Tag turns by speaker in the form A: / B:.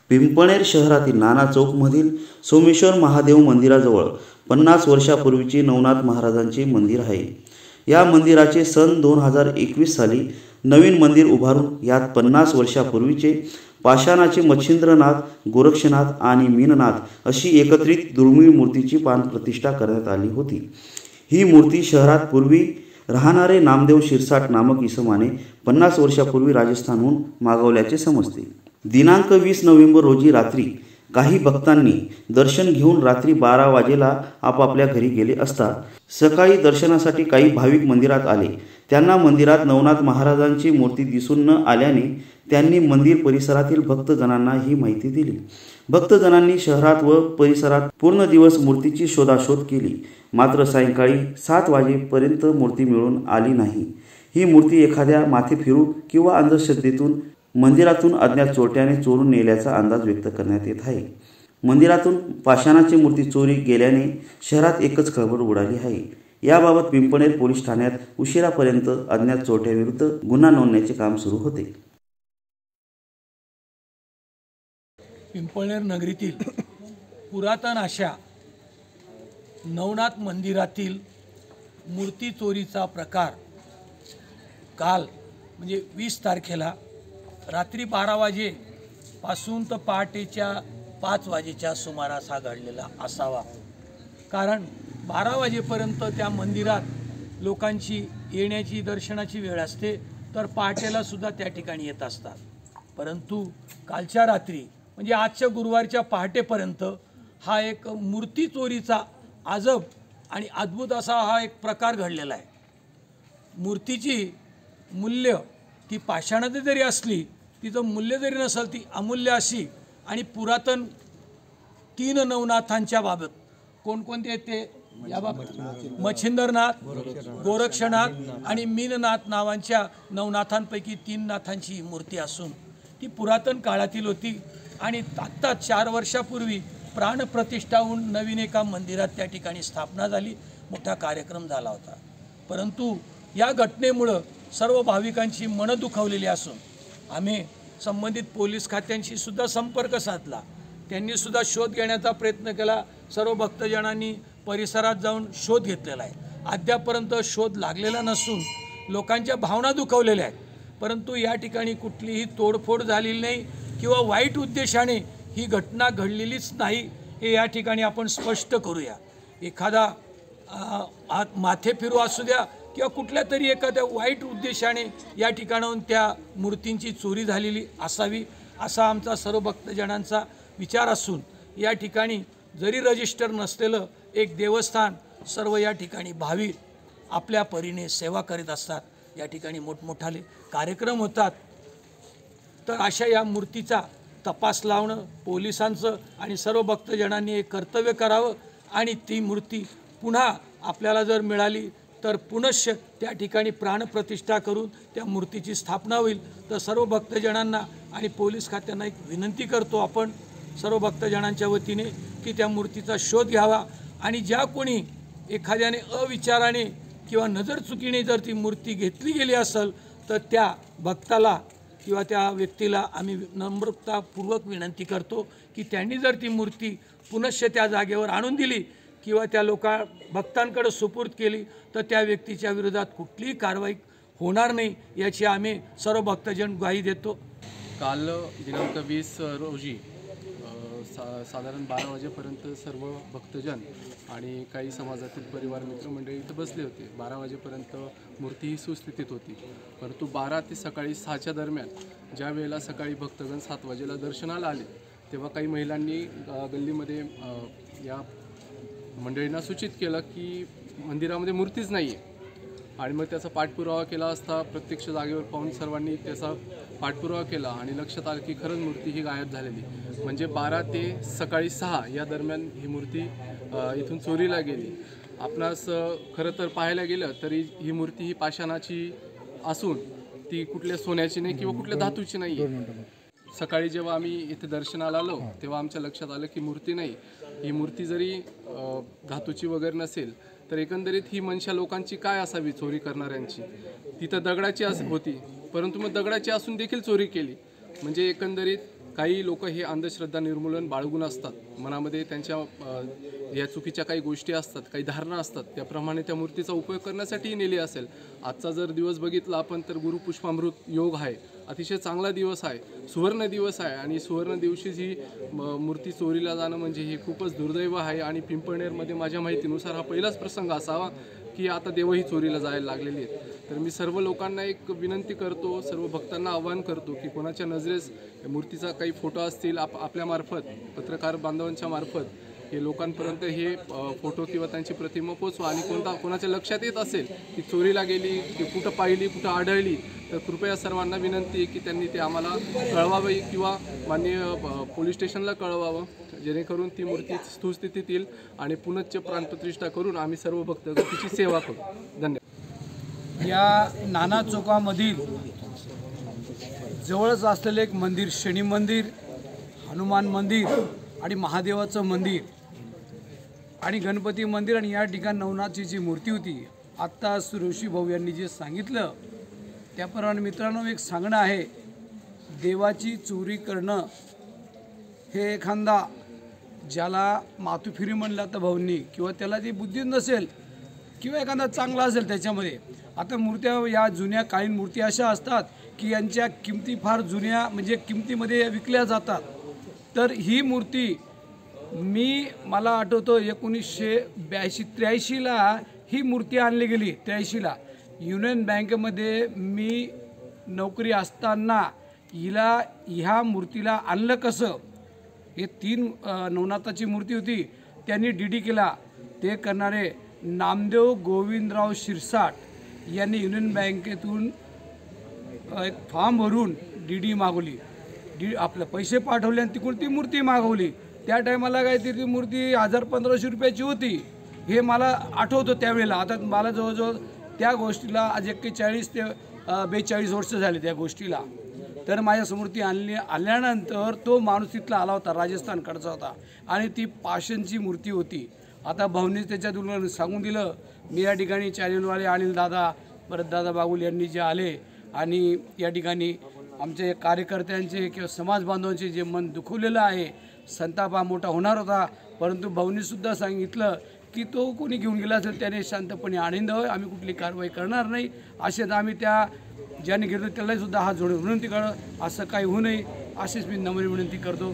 A: पिंपळनेर शहरातील नाना चौकमधील सोमेश्वर महादेव मंदिराजवळ 50 वर्षापूर्वीचे नवनाथ महाराजांचे मंदिर आहे। या मंदिराचे सन 2021 साली नवीन मंदिर उभारून यात 50 वर्षापूर्वीचे पाषाणाचे मच्छिंद्रनाथ, गोरक्षनाथ आणि मीननाथ अशी एकत्रित दुर्मिळ मूर्तीची प्राणप्रतिष्ठा करण्यात आली होती। ही मूर्ती शहरात पूर्वी राहणारे नामदेव शिरसाट नामक इसमाने 50 वर्षापूर्वी राजस्थानहून मागवल्याचे समजते। दिनांक 20 नोव्हेंबर रोजी रात्री काही भक्तांनी दर्शन घेऊन रात्री 12 वाजेला आपापल्या घरी गेले असता सकाळी दर्शनासाठी काही भाविक मंदिरात आले। त्यांना मंदिरात नवनाथ महाराजांची मूर्ती दिसून न आल्याने त्यांनी मंदिर परिसरातील भक्तजनांना ही माहिती दिली। भक्तजनांनी शहरात व परिसरात पूर्ण दिवस मूर्तीची शोधाशोध केली, मात्र सायंकाळी 7 वाजेपर्यंत मूर्ती मिळून आली नाही। ही मूर्ती एखाद्या माथेफिरू किंवा अंधश्रद्धेतून मंदिरातून अज्ञात चोरट्याने चोरून नेल्याचा अंदाज व्यक्त करण्यात येत आहे। मंदिरातून पाषाणाची मूर्ती चोरी गेल्याने शहरात एकच खळबळ उडाली आहे। याबाबत पिंपळनेर पोलीस ठाण्यात उशिरापर्यंत अज्ञात चोरट्याविरुद्ध गुन्हा नोंदण्याचे काम सुरू होते।
B: पिंपळनेर नगरीतील पुरातन अशा नवनाथ मंदिरातील मूर्ती चोरीचा प्रकार काल म्हणजे 20 तारखेला रात्री 12 वाजेपासून तर पहाटेच्या 5 वाजेच्या सुमारास हा घडलेला असावा। कारण 12 वाजेपर्यंत त्या मंदिरात लोकांची येण्याची दर्शनाची वेळ असते, तर पहाटेला सुद्धा त्या ठिकाणी येत असतात। परंतु कालच्या रात्री म्हणजे आजच्या गुरुवारच्या पहाटेपर्यंत हा एक मूर्ती चोरीचा अजब आणि अद्भुत असा हा एक प्रकार घडलेला आहे। मूर्तीची मूल्य ती पाषाणात जरी असली, तिचं मूल्य जरी नसेल, ती अमूल्य अशी आणि पुरातन 3 नवनाथांच्या बाबत कोणकोणते ते याबाबत मच्छिंद्रनाथ, गोरक्षनाथ आणि मीननाथ नावांच्या नवनाथांपैकी 3 नाथांची मूर्ती असून ती पुरातन काळातील होती आणि आत्ता 4 वर्षापूर्वी प्राणप्रतिष्ठा होऊन नवीन एका मंदिरात त्या ठिकाणी स्थापना झाली, मोठा कार्यक्रम झाला होता। परंतु या घटनेमुळं सर्व भाविकांची मनं दुखावलेली असून आम्ही संबंधित पोलीस खात्यांशी सुद्धा संपर्क साधला, त्यांनी सुद्धा शोध घेण्याचा प्रयत्न केला। सर्व भक्तजनांनी परिसरात जाऊन शोध घेतलेला आहे। अद्यापर्यंत शोध लागलेला नसून लोकांच्या भावना दुखावलेल्या आहेत, परंतु या ठिकाणी कुठलीही तोडफोड झालेली नाही किंवा वाईट उद्देशाने ही घटना घडलेलीच नाही, हे या ठिकाणी आपण स्पष्ट करूया। एखादा माथेफिरू असू द्या किंवा कुठल्या तरी एखाद्या वाईट उद्देशाने या ठिकाणाहून त्या मूर्तींची चोरी झालेली असावी असा आमचा सर्व भक्तजनांचा विचार असून या ठिकाणी जरी रजिस्टर नसलेलं एक देवस्थान सर्व या ठिकाणी भाविक आपल्या परीने सेवा करीत असतात। या ठिकाणी मोठमोठाले कार्यक्रम होतात, तर अशा या मूर्तीचा तपास लावणं पोलिसांचं आणि सर्व भक्तजनांनी एक कर्तव्य करावं आणि ती मूर्ती पुन्हा आपल्याला जर मिळाली तर पुनश्च त्या ठिकाणी प्राणप्रतिष्ठा करून त्या मूर्तीची स्थापना होईल। तर सर्व भक्तजनांना आणि पोलीस खात्यांना एक विनंती करतो आपण सर्व भक्तजनांच्या वतीने की त्या मूर्तीचा शोध घ्यावा आणि ज्या कोणी एखाद्याने अविचाराने किंवा नजर चुकीने जर ती मूर्ती घेतली गेली असेल तर त्या भक्ताला किंवा त्या व्यक्तीला आम्ही नम्रतापूर्वक विनंती करतो की त्यांनी जर ती मूर्ती पुनश्च त्या जागेवर आणून दिली किंवा त्या भक्तांकडे सुपूर्द केली तर त्या व्यक्तीच्या विरोधात कुठलीही कारवाई होणार नाही याची आम्ही सर्व भक्तजन ग्वाही देतो।
C: काल दिनांक 20 रोजी साधारण 12 वाजेपर्यंत सर्व भक्तजन आणि काही समाजातील परिवार मित्रमंडळी इथं बसले होते। 12 वाजेपर्यंत मूर्ती ही सुस्थितीत होती, परंतु 12 ते सकाळी 6च्या दरम्यान ज्या वेळेला सकाळी भक्तगण 7 वाजेला दर्शनाला आले तेव्हा काही महिलांनी गल्लीमध्ये या मंडळींना सूचित केलं की मंदिरामध्ये मूर्तीच नाही आहे आणि मग त्याचा पाठपुरावा केला असता प्रत्यक्ष जागेवर पाहून सर्वांनी त्याचा पाठपुरावा केला आणि लक्षात आलं की खरंच मूर्ती ही गायब झालेली, म्हणजे 12 ते सकाळी 6 या दरम्यान ही मूर्ती इथून चोरीला गेली। आपणास खरं तर पाहायला गेलं तरी ही मूर्ती ही पाषाणाची असून ती कुठल्या सोन्याची नाही किंवा कुठल्या धातूची नाही आहे। सकाळी जेव्हा आम्ही इथे दर्शनाला आलो तेव्हा आमच्या लक्षात आलं की मूर्ती नाही, ही मूर्ती जरी धातूची वगैरे नसेल तर एकंदरीत ही मनशा लोकांची काय असावी चोरी करणाऱ्यांची, तिथं दगडाची होती परंतु मग दगडाची असून देखील चोरी केली, म्हणजे एकंदरीत काही लोक हे अंधश्रद्धा निर्मूलन बाळगून असतात, मनामध्ये त्यांच्या या चुकीच्या काही गोष्टी असतात, काही धारणा असतात, त्याप्रमाणे त्या मूर्तीचा उपयोग करण्यासाठीही नेली असेल. आजचा जर दिवस बघितला आपण तर गुरुपुष्पामृत योग आहे, अतिशय चांगला दिवस आहे, सुवर्ण दिवस आहे आणि सुवर्ण दिवशी ही मूर्ती चोरीला जाणं म्हणजे हे खूपच दुर्दैव आहे. आणि पिंपळनेरमध्ये माझ्या माहितीनुसार हा पहिलाच प्रसंग असावा की आता देवही चोरीला जायला लागलेली आहेत. तर मी सर्व लोकांना एक विनंती करतो, सर्व भक्तांना आवाहन करतो की कोणाच्या नजरेस मूर्तीचा काही फोटो असतील आपल्यामार्फत, पत्रकार बांधवांच्या मार्फत हे लोकांपर्यंत हे फोटो किंवा त्यांची प्रतिमा पोचवा. आणि कोणाच्या लक्षात येत असेल की चोरीला गेली, की कुठं पाहिली, कुठं आढळली, तर कृपया सर्वांना विनंती आहे की त्यांनी ते आम्हाला कळवावे किंवा माननीय पोलीस स्टेशनला कळवावं, जेणेकरून ती मूर्ती सुस्थितीत येईल आणि पुनश्च प्राणप्रतिष्ठा करून आम्ही सर्व भक्त तिची सेवा करू. धन्यवाद.
B: या नाना चौकामधील जवळच असलेले एक मंदिर, शनी मंदिर, हनुमान मंदिर आणि महादेवाचं मंदिर आणि गणपती मंदिर आणि या ठिकाणी नवनाथची जी मूर्ती होती, आत्ता ऋषी भाऊ यांनी जे सांगितलं त्याप्रमाणे मित्रांनो एक सांगणं आहे, देवाची चोरी करणं हे एखादा ज्याला मातुफिरी म्हणलं तर भाऊंनी किंवा त्याला ती बुद्धी नसेल किंवा एखादा चांगला असेल त्याच्यामध्ये. आता मूर्त्या या जुन्या कालीन मूर्ती अशा असतात की यांच्या किमती फार जुन्या म्हणजे किमतीमध्ये विकल्या जातात. तर ही मूर्ती मला आठवतो 1983ला ही मूर्ती आणली गेली. 83ला युनियन बँकेमध्ये मी नोकरी असताना ह्या मूर्तीला आणलं कसं, हे 3 नवनाथाची मूर्ती होती, त्यांनी डीडी केला. ते करणारे नामदेव गोविंदराव शिरसाट यांनी युनियन बँकेतून एक फॉर्म भरून डीडी मागवली, आपले पैसे पाठवले आणि तिकडून ती मूर्ती मागवली. त्या टायमाला काय ती मूर्ती 1000-1500 रुपयाची होती, हे मला आठवतं त्यावेळेला. आता मला जवळजवळ त्या गोष्टीला आज 41 ते 42 वर्ष झाली त्या गोष्टीला. तर माझ्यासमोर ती आल्यानंतर तो माणूस तिथला आला होता, राजस्थानकडचा होता आणि ती पाषाणची मूर्ती होती. आता भाऊंनी त्याच्या तुलनेत सांगून दिलं. मी या ठिकाणी चॅनलवाले अनिल दादा, परत दादा बागुल यांनी जे आले आणि या ठिकाणी आमचे कार्यकर्त्यांचे किंवा समाज बांधवांचे जे मन दुखवलेलं आहे, संताप हा मोठा होणार होता, परंतु भाऊंनीसुद्धा सांगितलं की तो कोणी घेऊन गेला असेल त्याने शांतपणे आणून द्यावं, आम्ही कुठली कारवाई करणार नाही. असेच आम्ही त्या ज्याने घेतलं त्यालासुद्धा हात जोडून विनंती करणं, असं काही होऊ नये अशीच मी नम्र विनंती करतो.